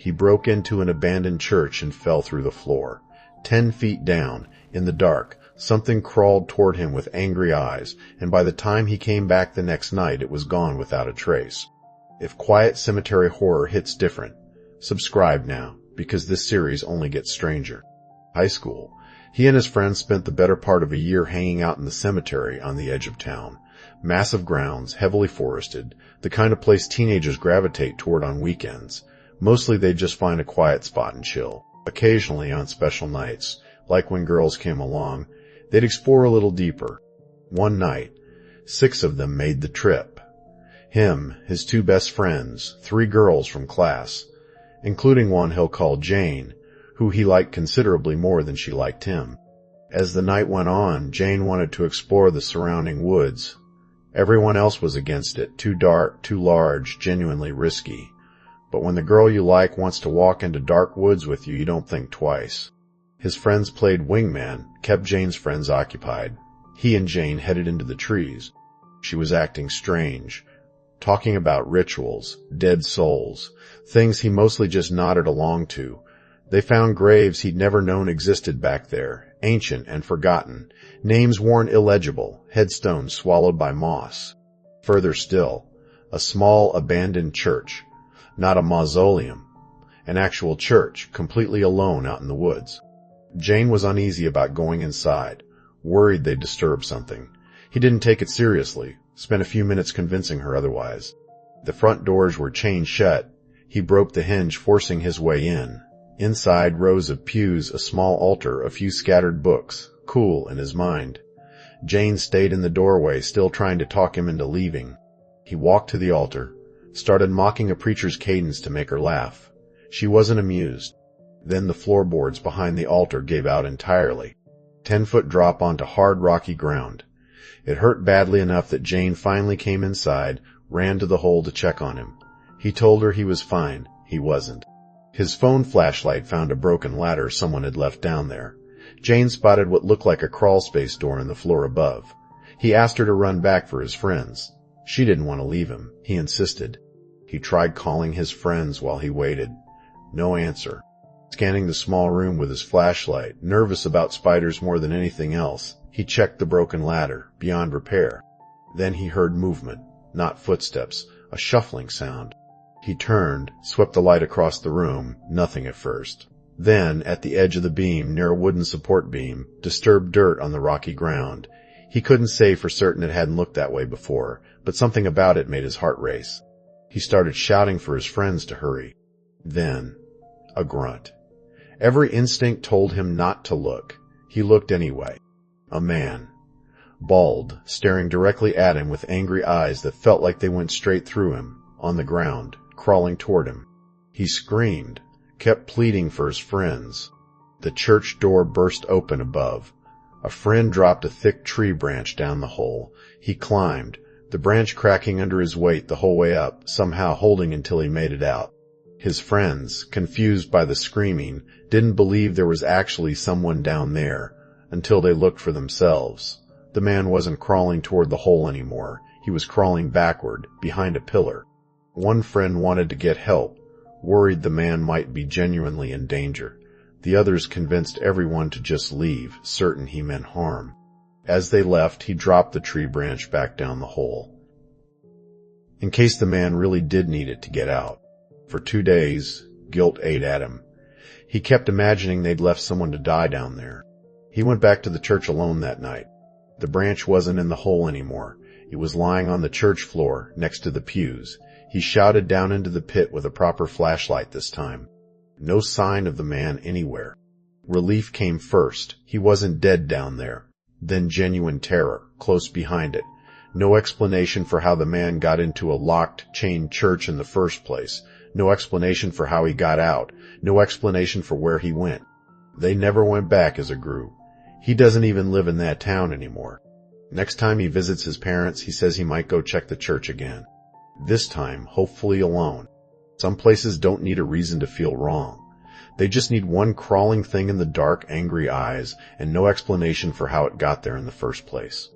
He broke into an abandoned church and fell through the floor. 10 feet down, in the dark, something crawled toward him with angry eyes, and by the time he came back the next night it was gone without a trace. If Quiet Cemetery Horror hits different, subscribe now, because this series only gets stranger. High school. He and his friends spent the better part of a year hanging out in the cemetery on the edge of town. Massive grounds, heavily forested, the kind of place teenagers gravitate toward on weekends. Mostly they'd just find a quiet spot and chill. Occasionally, on special nights, like when girls came along, they'd explore a little deeper. One night, 6 of them made the trip. Him, his 2 best friends, 3 girls from class, including one he'll call Jane, who he liked considerably more than she liked him. As the night went on, Jane wanted to explore the surrounding woods. Everyone else was against it, too dark, too large, genuinely risky. But when the girl you like wants to walk into dark woods with you, you don't think twice. His friends played wingman, kept Jane's friends occupied. He and Jane headed into the trees. She was acting strange, talking about rituals, dead souls, things he mostly just nodded along to. They found graves he'd never known existed back there, ancient and forgotten, names worn illegible, headstones swallowed by moss. Further still, a small abandoned church. Not a mausoleum, an actual church, completely alone out in the woods. Jane was uneasy about going inside, worried they'd disturb something. He didn't take it seriously, spent a few minutes convincing her otherwise. The front doors were chained shut. He broke the hinge, forcing his way in. Inside, rows of pews, a small altar, a few scattered books, cool in his mind. Jane stayed in the doorway, still trying to talk him into leaving. He walked to the altar, started mocking a preacher's cadence to make her laugh. She wasn't amused. Then the floorboards behind the altar gave out entirely. 10-foot drop onto hard, rocky ground. It hurt badly enough that Jane finally came inside, ran to the hole to check on him. He told her he was fine. He wasn't. His phone flashlight found a broken ladder someone had left down there. Jane spotted what looked like a crawlspace door in the floor above. He asked her to run back for his friends. She didn't want to leave him. He insisted. He tried calling his friends while he waited. No answer. Scanning the small room with his flashlight, nervous about spiders more than anything else, he checked the broken ladder, beyond repair. Then he heard movement, not footsteps, a shuffling sound. He turned, swept the light across the room, nothing at first. Then, at the edge of the beam, near a wooden support beam, disturbed dirt on the rocky ground. He couldn't say for certain it hadn't looked that way before, but something about it made his heart race. He started shouting for his friends to hurry. Then, a grunt. Every instinct told him not to look. He looked anyway. A man. Bald, staring directly at him with angry eyes that felt like they went straight through him, on the ground, crawling toward him. He screamed, kept pleading for his friends. The church door burst open above. A friend dropped a thick tree branch down the hole. He climbed, the branch cracking under his weight the whole way up, somehow holding until he made it out. His friends, confused by the screaming, didn't believe there was actually someone down there, until they looked for themselves. The man wasn't crawling toward the hole anymore. He was crawling backward, behind a pillar. One friend wanted to get help, worried the man might be genuinely in danger. The others convinced everyone to just leave, certain he meant harm. As they left, he dropped the tree branch back down the hole, in case the man really did need it to get out. For 2 days, guilt ate at him. He kept imagining they'd left someone to die down there. He went back to the church alone that night. The branch wasn't in the hole anymore. It was lying on the church floor, next to the pews. He shouted down into the pit with a proper flashlight this time. No sign of the man anywhere. Relief came first. He wasn't dead down there. Then genuine terror, close behind it. No explanation for how the man got into a locked, chained church in the first place. No explanation for how he got out. No explanation for where he went. They never went back as a group. He doesn't even live in that town anymore. Next time he visits his parents, he says he might go check the church again. This time, hopefully alone. Some places don't need a reason to feel wrong. They just need one crawling thing in the dark, angry eyes, and no explanation for how it got there in the first place.